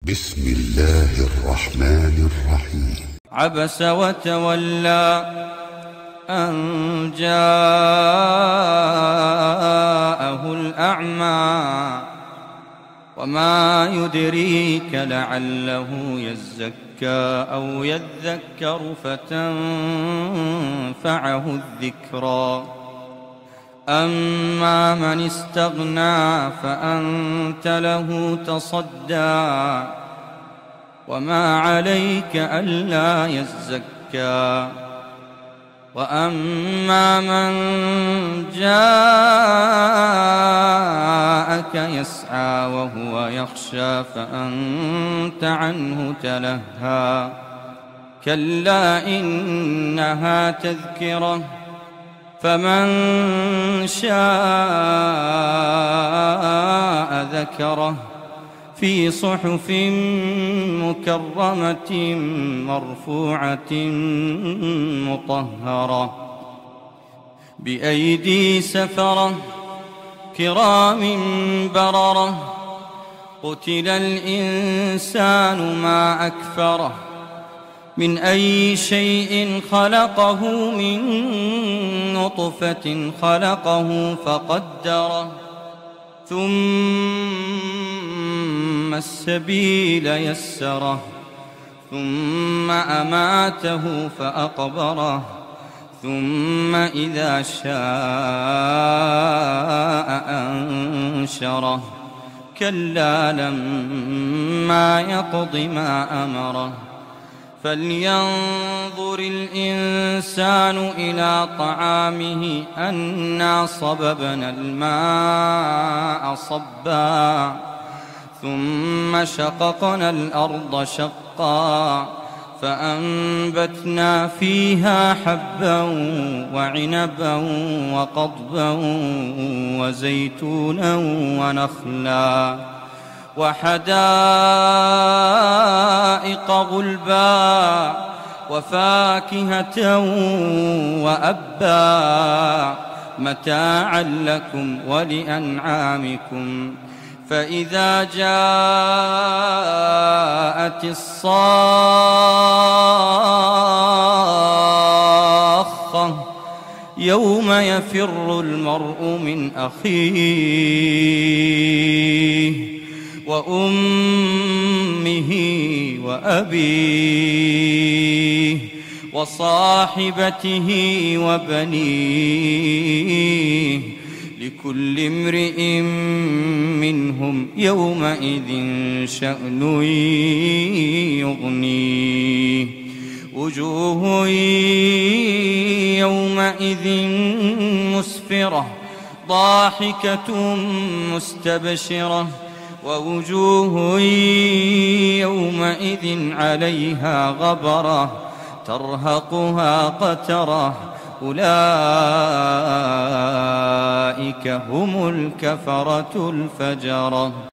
بسم الله الرحمن الرحيم. عبس وتولى أن جاءه الأعمى وما يدريك لعله يزكى أو يذكر فتنفعه الذكرى أما من استغنى فأنت له تصدى وما عليك ألا يزكى وأما من جاءك يسعى وهو يخشى فأنت عنه تلهى كلا إنها تذكرة فمن شاء ذكره في صحف مكرمة مرفوعة مطهرة بأيدي سفرة كرام بررة قتل الإنسان ما أكفره من أي شيء خلقه من نطفة خلقه فقدره ثم السبيل يسره ثم أماته فأقبره ثم إذا شاء أنشره كلا لما يقض ما أمره فلينظر الإنسان إلى طعامه أنا صببنا الماء صبا ثم شققنا الأرض شقا فأنبتنا فيها حبا وعنبا وقضبا وزيتونا ونخلا وحدائق غلبا وفاكهة وأبا متاعا لكم ولأنعامكم فإذا جاءت الصاخة يوم يفر المرء من أخيه وأمه وأبيه وصاحبته وبنيه لكل امرئ منهم يومئذ شأن يغنيه وجوه يومئذ مسفرة ضاحكة مستبشرة ووجوه يومئذ عليها غبرة ترهقها قترة أولئك هم الكفرة الفجرة.